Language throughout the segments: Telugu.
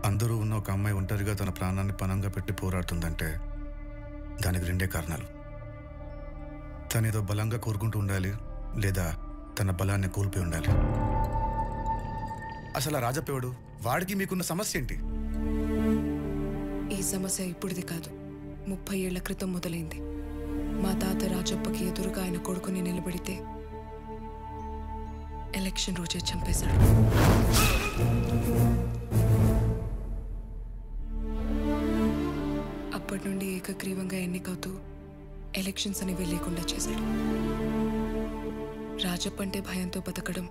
అందరూ ఉన్న ఒక అమ్మాయి ఒంటరిగా తన ప్రాణాన్ని పణంగా పెట్టి పోరాడుతుందంటే దానికి రెండే కారణాలు. తనేదో బలంగా కోరుకుంటూ ఉండాలి, లేదా తన బలాన్ని కోల్పోయి ఉండాలి. అసలు ఆ రాజప్పేవాడు, వాడికి మీకున్న సమస్య ఏంటి? ఈ సమస్య ఇప్పుడుది కాదు, 30 ఏళ్ల క్రితం మొదలైంది. మా తాత రాజప్పకి ఎదురుగా ఆయన కొడుకుని నిలబడితే ఎలక్షన్ రోజే చంపేశాడు. అప్పటి నుండి ఏకగ్రీవంగా ఎన్నికవుతూ ఎలక్షన్స్ అనేవి లేకుండా చేశాడు. రాజప్ప అంటే భయంతో బతకడం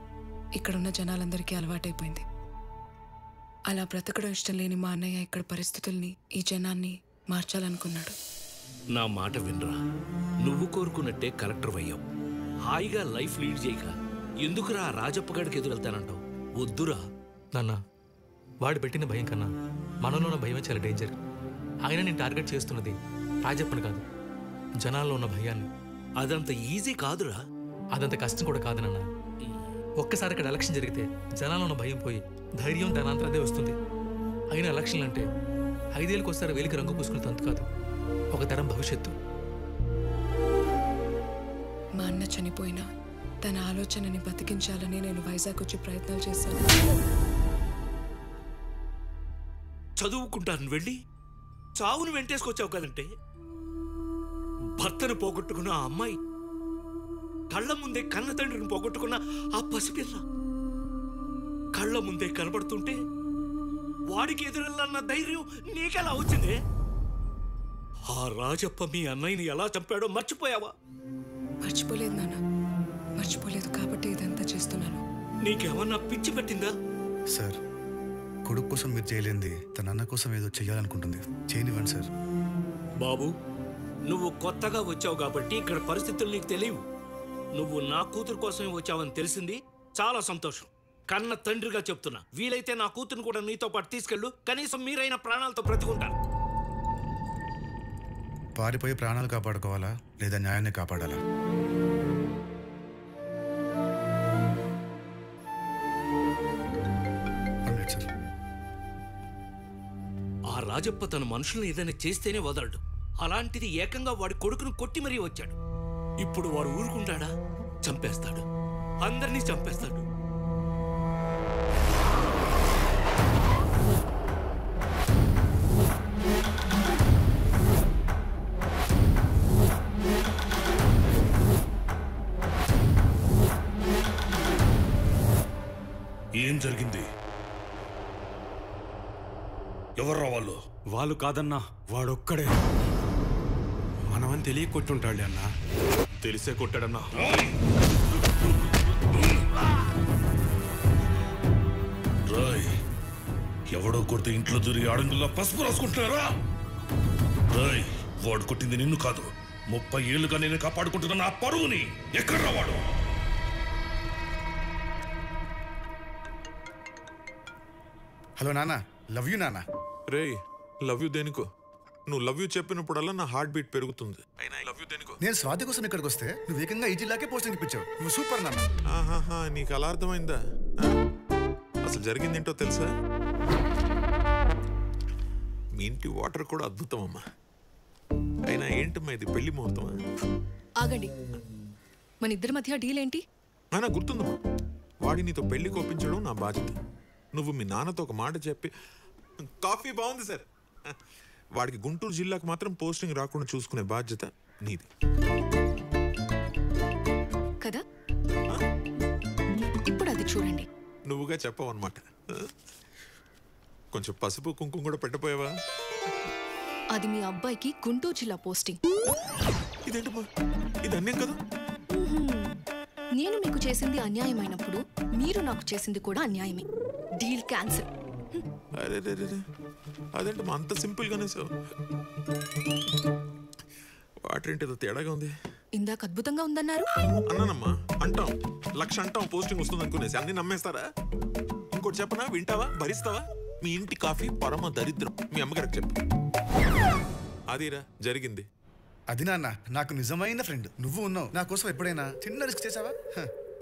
ఇక్కడున్న జనాలందరికీ అలవాటైపోయింది. అలా బ్రతకడం ఇష్టం లేని మా అన్నయ్య ఇక్కడ పరిస్థితుల్ని, ఈ జనాన్ని మార్చాలనుకున్నాడు. నా మాట వినరా, నువ్వు కోరుకున్నట్టే కలెక్టర్ అయ్యావు. హాయిగా లైఫ్ లీడ్ చేయక ఎందుకురా రాజప్పగాడికి ఎదురెళ్తానంటావు? వద్దురా నాన్న. వాడు పెట్టిన భయం కన్నా మనలో ఉన్న భయమే చాలా డేంజర్. ఆయన నేను టార్గెట్ చేస్తున్నది రాజప్పని కాదు, జనాల్లో ఉన్న భయాన్ని. అదంత ఈజీ కాదురా. అదంత కష్టం కూడా కాదు నాన్న. ఒక్కసారి ఇక్కడ ఎలక్షన్ జరిగితే జనాల్లో ఉన్న భయం పోయి ధైర్యం దానంతరదే వస్తుంది. అయిన ఎలక్షన్లు అంటే 5 ఏళ్ళకి ఒకసారి వేలికి రంగు పూసుకునే తంతు కాదు, ఒక తరం భవిష్యత్తు. మా అన్న చనిపోయినా తన ఆలోచనని బతికించాలని నేను వైజాగ్ వచ్చి ప్రయత్నాలు చేశాను. చదువుకుంటాను వెళ్ళి చావును వెంటేసుకొచ్చావు కదంటే. భర్తను పోగొట్టుకున్న ఆ అమ్మాయి, కళ్ళ ముందే కన్న తండ్రిని పోగొట్టుకున్న ఆ పసిపిల్ల కళ్ళ ముందే కనబడుతుంటే వాడికి ఎదురెళ్ళన్న ధైర్యం నీకెలా వచ్చిందే? ఆ రాజప్ప మీ అన్నయ్యని ఎలా చంపాడో మర్చిపోయావా? మర్చిపోలేదు నాన్న, మర్చిపోలేదు కాబట్టి ఇదంతా చేస్తున్నాను. నీకేమన్నా పిచ్చి పెట్టిందా? సార్, కొడుకు కోసం మీరు చేయలేంది తన అన్న కోసం ఏదో చెయ్యాలనుకుంటుంది. చేయనివ్వండి సార్. బాబు, నువ్వు కొత్తగా వచ్చావు కాబట్టి ఇక్కడ పరిస్థితులు నీకు తెలియవు. నువ్వు నా కూతురు కోసమే వచ్చావని తెలిసింది, చాలా సంతోషం. కన్న తండ్రిగా చెప్తున్నా, వీలైతే నా కూతురుని కూడా నీతో పాటు తీసుకెళ్ళు. కనీసం మీరైన ప్రాణాలతో బ్రతికుంటారు. పారిపోయి ప్రాణాలు కాపాడుకోవాలా, లేదా న్యాయాన్ని కాపాడాలా? ఆ రాజప్ప తన మనుషుల్ని ఏదైనా చేస్తేనే వదలడు. అలాంటిది ఏకంగా వాడి కొడుకును కొట్టి మరీ వచ్చాడు. ఇప్పుడు వాడు ఊరుకుంటాడా? చంపేస్తాడు, అందరినీ చంపేస్తాడు. ఏం జరిగింది? ఎవర్రా వాళ్ళు? వాళ్ళు కాదన్నా, వాడొక్కడే. మనమని తెలియ కొట్టుంటాడు అన్నా. తెలిసే కొట్టాడన్నా. రాయ్, ఎవడో కొడితే ఇంట్లో దూరి ఆడంగుల్లో పసుపు రాసుకుంటున్నారా? రాయ్, వాడు కొట్టింది నిన్ను కాదు, 30 ఏళ్లుగా నేను కాపాడుకుంటున్నా నా పరువుని. ఎక్కడ్రా వాడు? హలో నాన్న, లవ్ యూ నాన్న. రే, లవ్ యూ దేనికో? నువ్వు లవ్ యూ చెప్పినప్పుడల్లా నా హార్ట్ బీట్ పెరుగుతుంది. అయినా లవ్ యూ దేనికో? నేను స్వాతి కోసం ఇక్కడికి వస్తే నువ్వు ఏకంగా ఈ జిల్లాకే పోస్టింగ్ ఇప్పించావు. నువ్వు సూపర్ నాన్న. ఆహాహా, నీకు అలా అర్థమైందా? అసలు జరిగింది ఏంటో తెలుసా? మీ ఇంటి వాటర్ కూడా అద్భుతం అమ్మా. అయినా ఏంటమ్మా ఇది, పెళ్లి ముహూర్తమా? ఆగండి, మన ఇద్దరి మధ్య డీల్ ఏంటి? నాకు గుర్తుందమ్మా, వాడి నీతో పెళ్లి కోపించడం నా బాధ్యత. నువ్వు మీ నాన్నతో ఒక మాట చెప్పి, కాఫీ బాగుంది సార్, వాడికి గుంటూరు జిల్లాకు మాత్రం పోస్టింగ్ రాకుండా చూసుకునే బాధ్యత నీది కదా. ఇప్పుడు అది చూడండి. నువ్వుగా చెప్పావు అనమాట. కొంచెం పసుపు కుంకుమ కూడా పెట్టపోయావా? అది మీ అబ్బాయికి గుంటూరు జిల్లా పోస్టింగ్. ఇదేంటమ్మా, ఇది అన్యాయం కదా? నేను మీకు చేసింది అన్యాయమైనప్పుడు మీరు నాకు చేసింది కూడా అన్యాయమే. Deal cancel. అరే అదేంటమ్మా అంత సింపుల్ గానే సార్? వాటర్ ఏంటి ఏదో తేడాగా ఉంది? ఇందాక అద్భుతంగా ఉందన్నారు. అన్నానమ్మా, అంటాం 1,00,000 అంటాం పోస్టింగ్ వస్తుంది అనుకునేసి అన్ని నమ్మేస్తారా? ఇంకోటి చెప్పనా, వింటావా, భరిస్తావా? మీ ఇంటి కాఫీ పరమ దరిద్రం. మీ అమ్మగారికి చెప్పు. అదిరా జరిగింది. అది నాన్న, నాకు నిజమైన ఫ్రెండ్ నువ్వు ఉన్నావు. నా కోసం ఎప్పుడైనా చిన్న రిస్క్ చేసావా?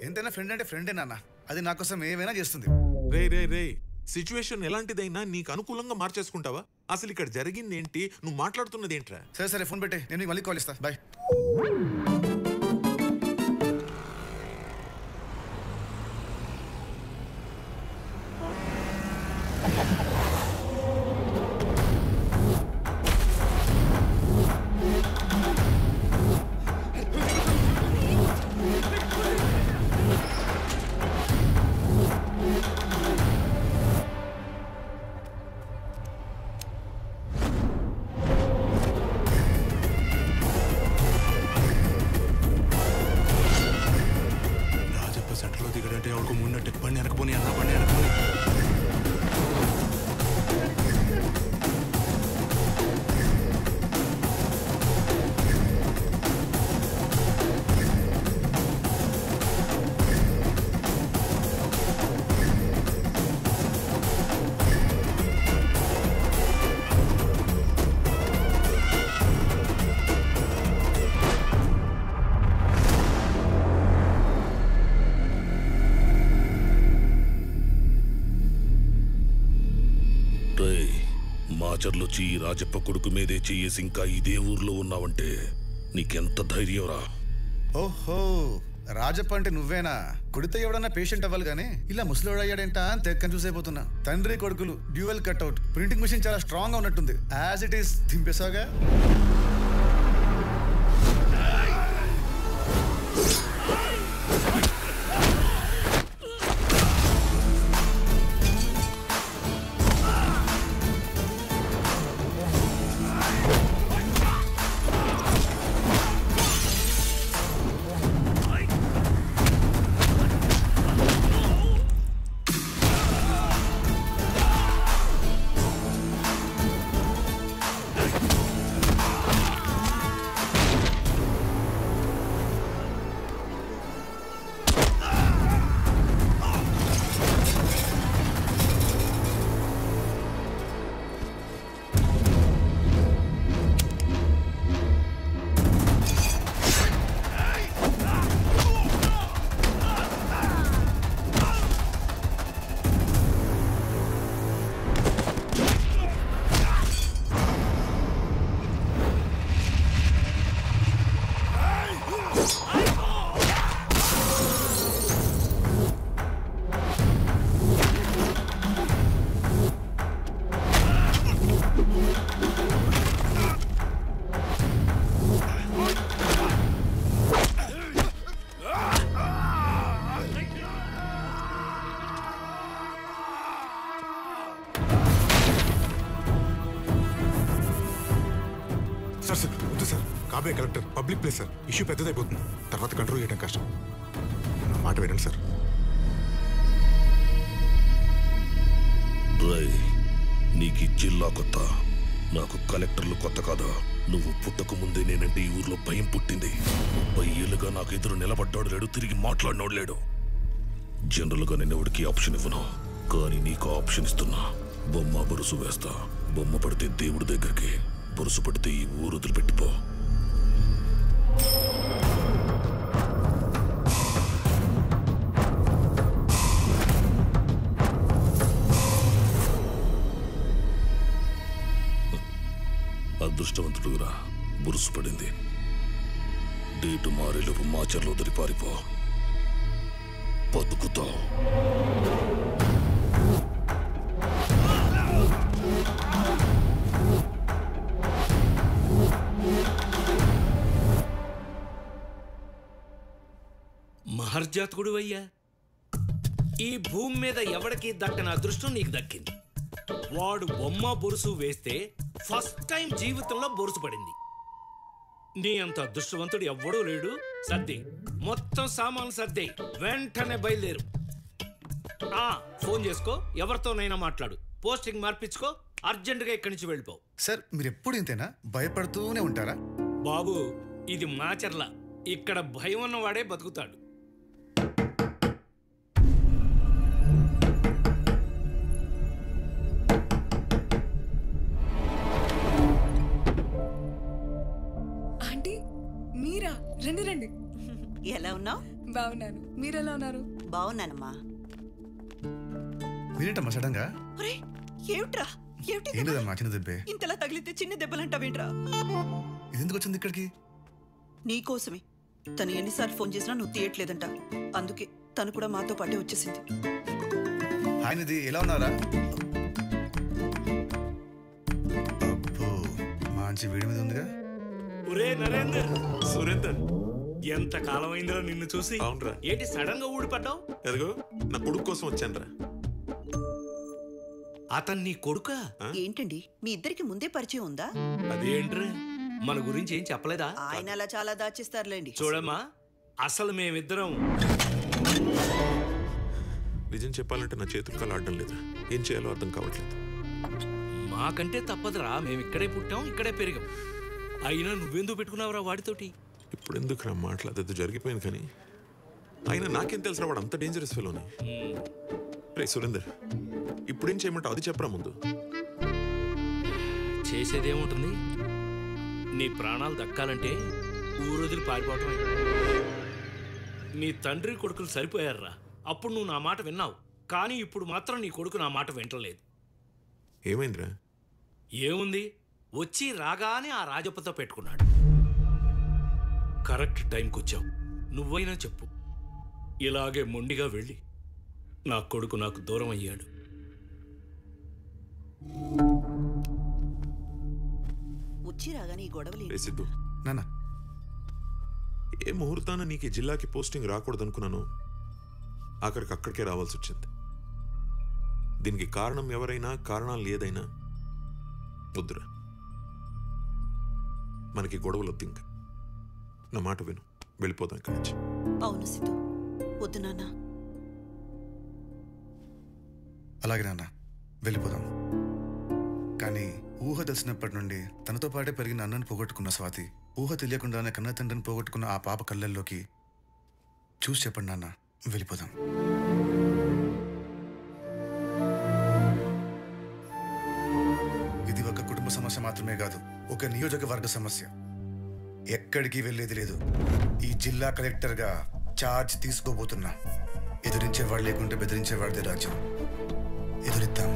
ఎంతైనా ఫ్రెండ్ అంటే ఫ్రెండే నాన్న. అది నా కోసం ఏమైనా చేస్తుంది. రే రే రే, సిచ్యువేషన్ ఎలాంటిదైనా నీకు అనుకూలంగా మార్చేసుకుంటావా? అసలు ఇక్కడ జరిగింది ఏంటి? నువ్వు మాట్లాడుతున్నది ఏంట్రా? సరే సరే ఫోన్ పెట్టే, నేను మళ్ళీ కాల్ ఇస్తా. బాయ్. మాచర్లొచ్చి ఈ రాజప్ప కొడుకు మీదే చెయ్యేసి ఇంకా ఇదే ఊర్లో ఉన్నావంటే నీకెంత ధైర్యం రా? ఓహో, రాజప్ప అంటే నువ్వేనా? కొడితే ఎవడన్నా పేషెంట్ అవ్వాలి కానీ ఇలా ముసలోడు అయ్యాడేంటా అని కన్ఫ్యూజ్ అయిపోతున్నా. తండ్రి కొడుకులు డ్యూయల్ కట్అవుట్, ప్రింటింగ్ మిషన్ చాలా స్ట్రాంగ్ గా ఉన్నట్టుంది. యాజ్ ఇట్ ఈస్ దింపేసాగా. కాబే collector, public place sir. Issue పెద్దదైపోతుంది, తర్వాత కంట్రోల్ చేయడం కష్టం. మాట వినండి సార్. నీకు జిల్లా కొత్త, నాకు కలెక్టర్లు కొత్త కాదా? నువ్వు పుట్టక ముందే నేనంటే ఈ ఊర్లో భయం పుట్టింది. 30 ఏళ్ళుగా నాకు ఎదురు నిలబడ్డాడు లేడు, తిరిగి మాట్లాడినోడు లేడు. జనరల్గా నేను ఎవరికి ఆప్షన్ ఇవ్వను, కానీ నీకు ఆప్షన్ ఇస్తున్నా. బొమ్మ బొరుసు వేస్తా. బొమ్మ పడితే దేవుడి దగ్గరికి, బొరుసు పడితే ఈ ఊరు వదిలిపెట్టిపో. అదృష్టవంతుడురా, బురుసు పడింది. డేటు మారేలోపు మాచర్లో వదిలి పారిపో, బతుకుతావు. మహర్జాతకుడు అయ్యా, ఈ భూమి మీద ఎవడికి దక్కని అదృష్టం నీకు దక్కింది. వాడు బొమ్మ బొరుసు వేస్తే ఫస్ట్ టైం జీవితంలో బొరుసు పడింది. నీ అంత అదృష్టవంతుడు ఎవ్వడూ లేడు. సర్ది, మొత్తం సామాన్లు సర్దే, వెంటనే బయలుదేరు. ఫోన్ చేసుకో, ఎవరితోనైనా మాట్లాడు, పోస్టింగ్ మార్పించుకో, అర్జెంటుగా ఇక్కడి నుంచి వెళ్ళిపో. సార్, మీరు ఎప్పుడు ఇంతేనా? భయపడుతూనే ఉంటారా? బాబు, ఇది మాచర్ల, ఇక్కడ భయం ఉన్నవాడే బతుకుతాడు. రండి రండి. ఎలా ఉన్నావు? బాగున్నాను, మీరెలా ఉన్నారు? బాగున్నానమ్మా. మీరేంటమ్మా సడన్గా? ఏమిట్రా ఏం లేదమ్మా, చిన్న దెబ్బే. ఇంతలా తగిలితే చిన్న దెబ్బలంటావేంట్రా? ఇది ఎందుకు వచ్చింది ఇక్కడికి? నీకోసమే. తను ఎన్నిసార్లు ఫోన్ చేసినా నువ్వు తీయట్లేదంట. అందుకే తను కూడా మాతో పాటే వచ్చేసింది. హాయ్ నిధి, ఎలా ఉన్నారా? అబ్బో, మంచి వీడి మీద ఉందిగా. ఒరే నరేందర్, సురేందర్, ఎంత కాలం అయిందిరా నిన్ను చూసి. అవునరా. ఏంటి సడన్ గా ఊడిపడ్డావు? ఎదుగో నా కొడుకు కోసం వచ్చానరా. అతను నీ కొడుకా? ఏంటండి మీ ఇద్దరికి ముందే పరిచయం ఉందా? అదేంట్రా, మన గురించి ఏం చెప్పలేదా? ఆయన అలా చాలా దాచిస్తారులేండి. చూడమ్మా, అసలు మేమిద్దరం నిజం చెప్పాలంటే నా చేతులు కాలు ఆడడం లేదు. ఏం చేయాలో అర్థం కావట్లేదు. మాకంటే తప్పదురా, మేము ఇక్కడే పుట్టాం, ఇక్కడే పెరిగాం. అయినా నువ్వెందుకు పెట్టుకున్నావురా వాడితోటి? ఇప్పుడు ఎందుకు నా మాట్లాడదు, జరిగిపోయింది. కానీ అయినా నాకేం తెలుసు వాడు అంత డేంజరస్ ఫెలోని. రే సురేందర్, ఇప్పుడేం చేయమంటావు అది చెప్పరా ముందు. చేసేదేముంటుంది, నీ ప్రాణాలు దక్కాలంటే ఊరొదిలి పారిపోవటమే. నీ తండ్రి కొడుకులు సరిపోయారురా, అప్పుడు నువ్వు నా మాట విన్నావు. కానీ ఇప్పుడు మాత్రం నీ కొడుకు నా మాట వింటలేదు. ఏమైందిరా? ఏముంది, వచ్చి రాగానే ఆ రాజప్పతో పెట్టుకున్నాడు. కరెక్ట్ టైంకి వచ్చావు. నువ్వైనా చెప్పు, ఇలాగే మొండిగా వెళ్ళి నా కొడుకు నాకు దూరం అయ్యాడు. వచ్చి రాగానే ఈ గొడవలు రే సిద్ధు, నాన్న, ఏ ముహూర్తాన నీకు ఈ జిల్లాకి పోస్టింగ్ రాకూడదు అనుకున్నాను, ఆఖరికి అక్కడికే రావాల్సి వచ్చింది. దీనికి కారణం ఎవరైనా, కారణాలు ఏదైనా వద్దురా. మనకి గొడవలు వద్దు. ఇంకా నా మాట విను, వెళ్ళిపోదాం ఇక్కడి నుంచి. అవును సిద్ధు, వద్దు నాన్న. అలాగే నాన్న, వెళ్ళిపోదాం. కానీ ఊహ తెలిసినప్పటి నుండి తనతో పాటే పెరిగిన అన్నను పోగొట్టుకున్న స్వాతి, ఊహ తెలియకుండానే కన్న తండ్రిని పోగొట్టుకున్న ఆ పాప కళ్ళల్లోకి చూసి చెప్పండి నాన్న, వెళ్ళిపోదాం. ఇది ఒక కుటుంబ సమస్య మాత్రమే కాదు, ఒక నియోజకవర్గ సమస్య. ఎక్కడికి వెళ్ళేది లేదు. ఈ జిల్లా కలెక్టర్గా ఛార్జ్ తీసుకోబోతున్నా. ఎదిరించేవాడు లేకుంటే బెదిరించేవాడిదే రాజ్యం. ఎదురిద్దాం.